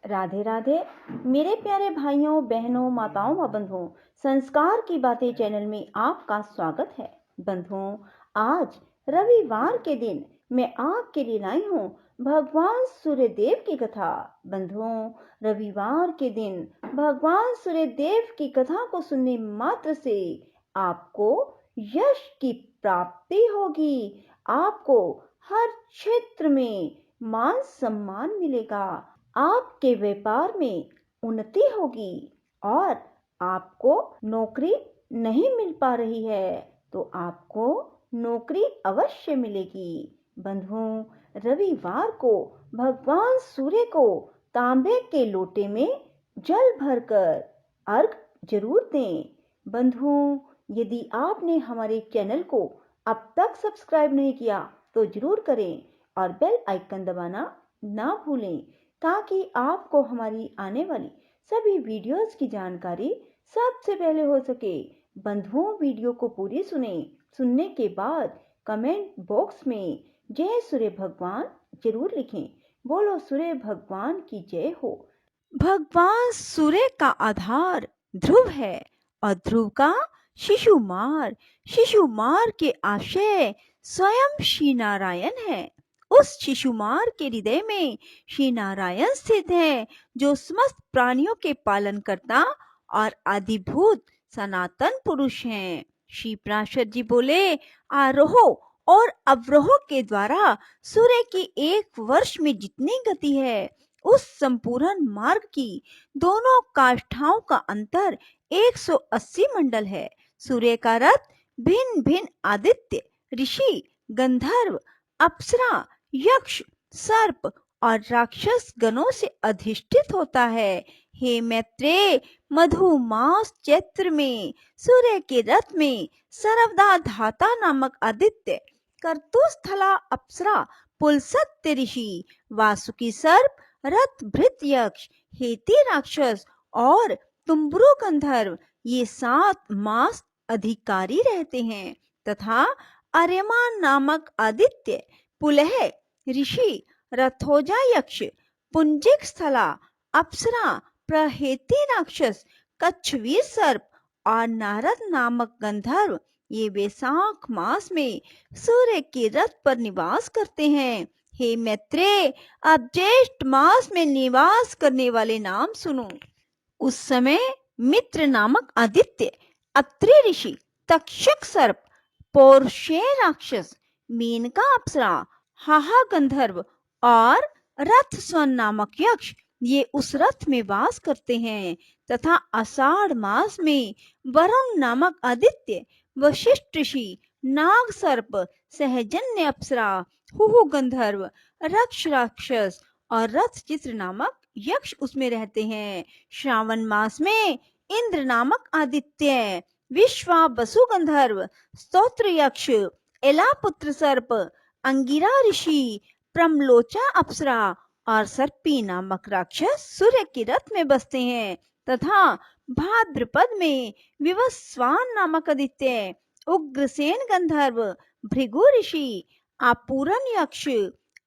राधे राधे। मेरे प्यारे भाइयों बहनों माताओं व बंधुओं, संस्कार की बातें चैनल में आपका स्वागत है। बंधुओं, आज रविवार के दिन मैं आपके लिए लाई हूँ भगवान सूर्यदेव की कथा। बंधुओं, रविवार के दिन भगवान सूर्यदेव की कथा को सुनने मात्र से आपको यश की प्राप्ति होगी। आपको हर क्षेत्र में मान सम्मान मिलेगा, आपके व्यापार में उन्नति होगी और आपको नौकरी नहीं मिल पा रही है तो आपको नौकरी अवश्य मिलेगी। बंधुओं, रविवार को भगवान सूर्य को तांबे के लोटे में जल भरकर अर्घ जरूर दें। बंधुओं, यदि आपने हमारे चैनल को अब तक सब्सक्राइब नहीं किया तो जरूर करें और बेल आइकन दबाना ना भूलें ताकि आपको हमारी आने वाली सभी वीडियोस की जानकारी सबसे पहले हो सके। बंधुओं, वीडियो को पूरी सुनने के बाद कमेंट बॉक्स में जय सूर्य भगवान जरूर लिखें। बोलो सूर्य भगवान की जय हो। भगवान सूर्य का आधार ध्रुव है और ध्रुव का शिशुमार के आशय स्वयं श्री नारायण है। उस शिशुमार के हृदय में श्री नारायण स्थित है, जो समस्त प्राणियों के पालन करता और आदिभूत सनातन पुरुष हैं। श्री पार्षद जी बोले, आरोह और अवरोह के द्वारा सूर्य की एक वर्ष में जितनी गति है, उस संपूर्ण मार्ग की दोनों काष्ठाओं का अंतर 180 मंडल है। सूर्य का रथ भिन्न भिन्न आदित्य, ऋषि, गंधर्व, अप्सरा, यक्ष, सर्प और राक्षस गणों से अधिष्ठित होता है। हे मैत्रेय, मधुमास चैत्र में सूर्य के रथ में सर्वदा धाता नामक आदित्य, कर्तुस्थला अप्सरा, पुलसत्य ऋषि, वासुकी सर्प, रथ भृत यक्ष, हेती राक्षस और तुम्बरु गंधर्व ये 7 मास अधिकारी रहते हैं तथा आर्यमान नामक आदित्य, पुलह ऋषि, रथोजा यक्ष, पुंजिक स्थला अप्सरा, प्रहेती राक्षस, कच्छवीर सर्प और नारद नामक गंधर्व ये वैशाख मास में सूर्य के रथ पर निवास करते हैं। हे मैत्रेय, अब ज्येष्ठ मास में निवास करने वाले नाम सुनो। उस समय मित्र नामक आदित्य, अत्रि ऋषि, तक्षक सर्प, पौरुषेय राक्षस, मेनका अप्सरा, हाहा गंधर्व और रथ स्वन नामक यक्ष ये उस रथ में वास करते हैं तथा आषाढ़ मास में वरुण नामक आदित्य, वशिष्ठ ऋषि, नाग सर्प, सहजन्य अप्सरा, हुहु गंधर्व, रक्ष राक्षस और रथ चित्र नामक यक्ष उसमें रहते हैं। श्रावण मास में इंद्र नामक आदित्य, विश्वा वसु गंधर्व, स्तोत्र यक्ष, एलापुत्र सर्प, अंगिरा ऋषि, प्रमलोचा अप्सरा और सर्पी नामक राक्षस सूर्य के रथ में बसते हैं तथा भाद्रपद में विवस्वान नामक आदित्य, उग्रसेन गंधर्व, भृगु ऋषि, आपूरन यक्ष,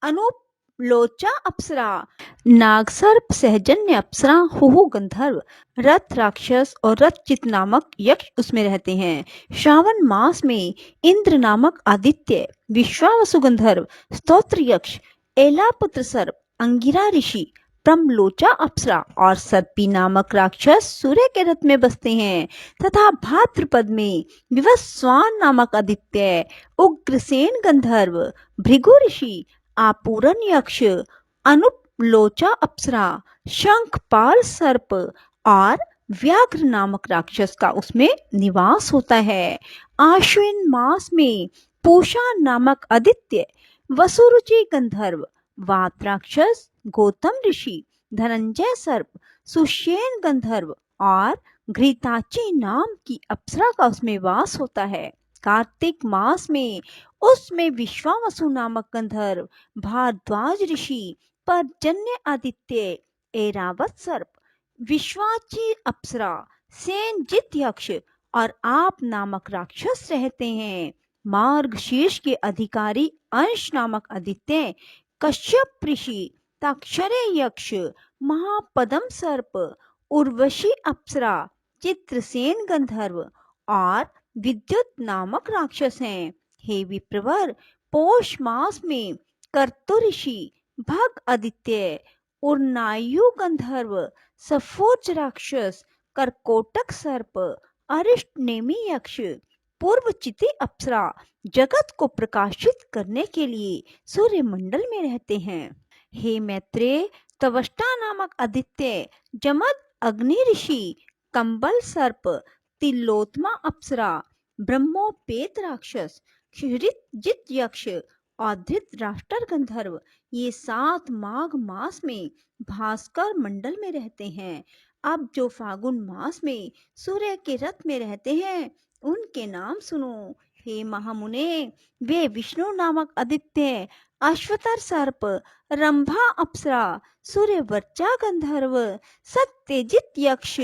अनुलोचा अप्सरा, नागसर्प, सहजन्य अप्सरा, हुहु गंधर्व, रथ राक्षस और रथचित नामक यक्ष उसमें रहते हैं। श्रावण मास में इंद्र नामक आदित्य, विश्वावसु गंधर्व, स्तोत्र यक्ष, एलापुत्र सर्प, अंगिरा ऋषि, प्रमलोचा अप्सरा और सर्पी नामक राक्षस सूर्य के रथ में बसते हैं तथा भाद्रपद में विवस्वान नामक आदित्य, उग्रसेन गंधर्व, भृगु ऋषि, आपूरन यक्ष, अनुलोचा अप्सरा, शंखपाल सर्प और व्याघ्र नामक राक्षस का उसमें निवास होता है। आश्विन मास में पूषा नामक आदित्य, वसुरुचि गंधर्व, वात राक्षस, गौतम ऋषि, धनंजय सर्प, सुषेण गंधर्व और घृताची नाम की अप्सरा का उसमें वास होता है। कार्तिक मास में उसमें विश्वावसु नामक गंधर्व, भारद्वाज ऋषि, पर्जन्य आदित्य, ऐरावत सर्प, विश्वाची अप्सरा, सेनजित यक्ष और आप नामक राक्षस रहते हैं। मार्ग शीर्ष के अधिकारी अंश नामक आदित्य, कश्यप ऋषि, ताक्षरे यक्ष, महापदम सर्प, उर्वशी अप्सरा, चित्रसेन गंधर्व और विद्युत नामक राक्षस हैं। हे विप्रवर, पौष मास में कर्तु ऋषि, भग आदित्य, उर्नायु गंधर्व, सफोज राक्षस, करकोटक सर्प, अरिष्ट नेमी यक्ष, पूर्वचिति अप्सरा जगत को प्रकाशित करने के लिए सूर्य मंडल में रहते हैं। हे मैत्रेय, त्वष्टा नामक आदित्य, जमद अग्नि ऋषि, कंबल सर्प, तिलोत्मा अप्सरा, ब्रह्मोपेत राक्षस, क्षितिज यक्ष और धृतराष्ट्र गंधर्व, ये 7 माघ मास में भास्कर मंडल में रहते हैं। अब जो फागुन मास में सूर्य के रथ में रहते हैं, उनके नाम सुनो। हे महामुने, वे विष्णु नामक आदित्य, अश्वतर सर्प, रंभा अप्सरा, सूर्यवर्चा गंधर्व, सत्यजित यक्ष,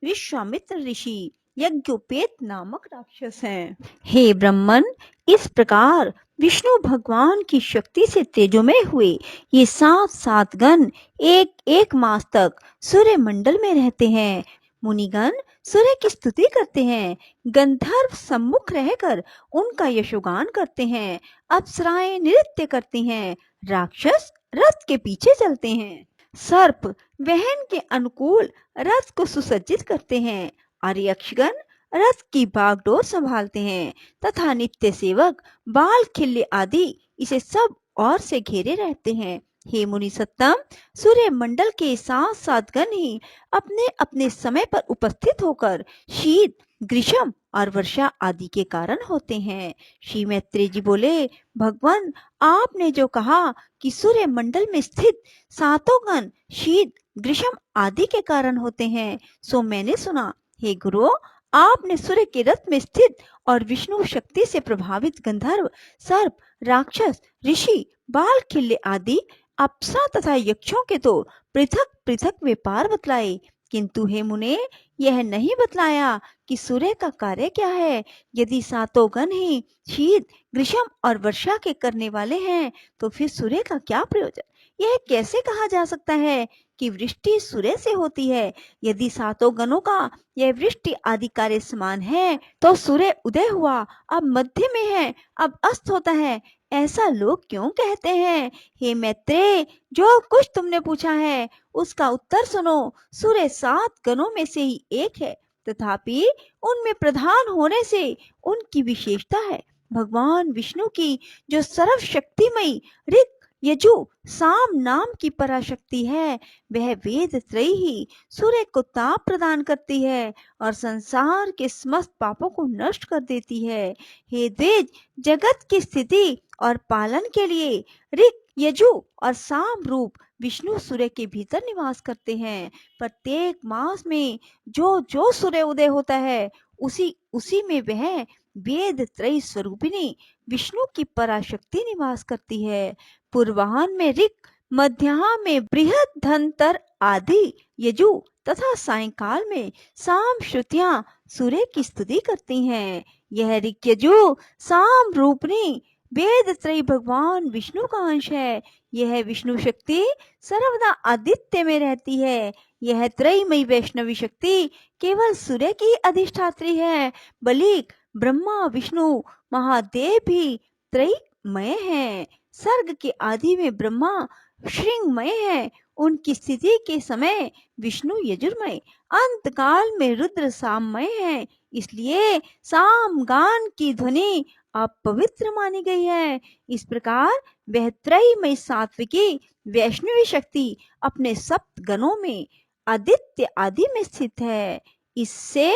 विश्वामित्र ऋषि, यज्ञोपेत नामक राक्षस हैं। हे ब्रह्मन, इस प्रकार विष्णु भगवान की शक्ति से तेजोमय हुए ये 7 गण एक एक मास तक सूर्य मंडल में रहते हैं। मुनिगण सूर्य की स्तुति करते हैं, गंधर्व सम्मुख रहकर उनका यशोगान करते हैं, अप्सराएं नृत्य करती हैं, राक्षस रथ के पीछे चलते हैं, सर्प वहन के अनुकूल रथ को सुसज्जित करते हैं और यक्षगण रथ की बागडोर संभालते हैं तथा नित्य सेवक बाल खिल्ले आदि इसे सब ओर से घेरे रहते हैं। हे मुनि सत्तम, सूर्य मंडल के 7 गण ही अपने अपने समय पर उपस्थित होकर शीत, ग्रीष्म और वर्षा आदि के कारण होते हैं। श्री मैत्रेय जी बोले, भगवान, आपने जो कहा कि सूर्य मंडल में स्थित 7 गण शीत, ग्रीष्म आदि के कारण होते हैं, सो मैंने सुना। हे गुरु, आपने सूर्य के रथ में स्थित और विष्णु शक्ति से प्रभावित गंधर्व, सर्प, राक्षस, ऋषि, बाल खिल्ले आदि अप्सरा तथा यक्षों के तो पृथक पृथक व्यापार बतलाए, किंतु हे मुने, यह नहीं बतलाया कि सूर्य का कार्य क्या है। यदि 7 गण ही शीत, ग्रीष्म और वर्षा के करने वाले हैं, तो फिर सूर्य का क्या प्रयोजन। यह कैसे कहा जा सकता है कि वृष्टि सूर्य से होती है। यदि 7 गणों का यह वृष्टि आदि कार्य समान है, तो सूर्य उदय हुआ, अब मध्य में है, अब अस्त होता है, ऐसा लोग क्यों कहते हैं। हे मैत्रेय, जो कुछ तुमने पूछा है उसका उत्तर सुनो। सूर्य 7 गणों में से ही एक है, तथापि उनमें प्रधान होने से उनकी विशेषता है। भगवान विष्णु की जो सर्वशक्तिमयी ऋक, यजु, साम नाम की पराशक्ति है, वह वेद त्रयी ही सूर्य को ताप प्रदान करती है और संसार के समस्त पापों को नष्ट कर देती है। हे द्विज, जगत की स्थिति और पालन के लिए ऋक, यजु और साम रूप विष्णु सूर्य के भीतर निवास करते हैं। प्रत्येक मास में जो जो सूर्य उदय होता है, उसी उसी में वह वेद त्रयी स्वरूपिणी विष्णु की पराशक्ति निवास करती है। पूर्वाहन में ऋक, मध्याह्न में बृहद धनतर आदि यजु तथा सायंकाल में साम श्रुतियां सूर्य की स्तुति करती हैं। यह ऋक, यजु, साम रूपनी वेद त्रयी भगवान विष्णु का अंश है। यह विष्णु शक्ति सर्वदा आदित्य में रहती है। यह त्रयीमयी वैष्णवी शक्ति केवल सूर्य की अधिष्ठात्री है। बलिक, ब्रह्मा, विष्णु, महादेव भी त्रयीमय हैं। सर्ग के आदि में ब्रह्मा श्रृंगमय है, उनकी स्थिति के समय विष्णु यजुर्मय, अंत काल में रुद्र साममय है। इसलिए सामगान की ध्वनि अपवित्र मानी गई है। इस प्रकार वह त्रयीमयी सात्विकी वैष्णवी शक्ति अपने 7 गणों में आदित्य आदि में स्थित है। इससे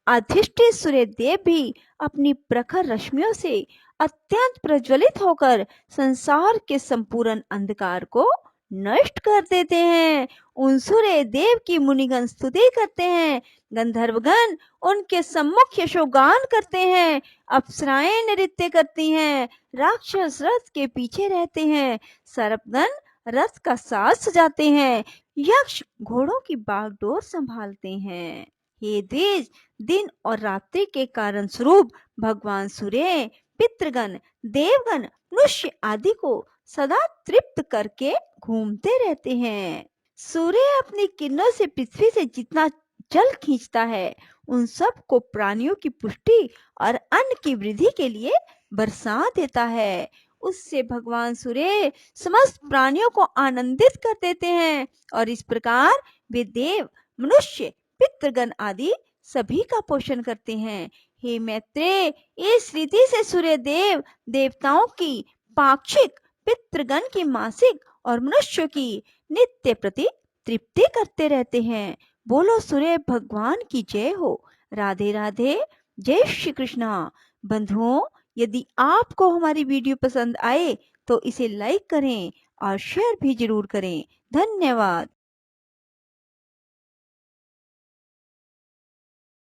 अधिष्ठित सूर्य देव भी अपनी प्रखर रश्मियों से अत्यंत प्रज्वलित होकर संसार के संपूर्ण अंधकार को नष्ट कर देते हैं। उन सूर्य देव की मुनिगण स्तुति करते हैं, गंधर्वगण उनके सम्मुख यशोगान करते हैं, अप्सराएं नृत्य करती हैं, राक्षस रथ के पीछे रहते हैं, सर्पगण रथ का साज सजाते हैं, यक्ष घोड़ों की बागडोर संभालते हैं। हे द्विज, दिन और रात्रि के कारण स्वरूप भगवान सूर्य पितृगण, देवगण, मनुष्य आदि को सदा तृप्त करके घूमते रहते हैं। सूर्य अपनी किरणों से पृथ्वी से जितना जल खींचता है, उन सब को प्राणियों की पुष्टि और अन्न की वृद्धि के लिए बरसा देता है। उससे भगवान सूर्य समस्त प्राणियों को आनंदित कर देते हैं और इस प्रकार वे देव, मनुष्य, पितृगण आदि सभी का पोषण करते हैं। हे मैत्रेय, इस रीति से सूर्य देव देवताओं की पाक्षिक, पितृगण की मासिक और मनुष्यों की नित्य प्रति तृप्ति करते रहते हैं। बोलो सूर्य भगवान की जय हो। राधे राधे। जय श्री कृष्णा। बंधुओं, यदि आपको हमारी वीडियो पसंद आए तो इसे लाइक करें और शेयर भी जरूर करें। धन्यवाद।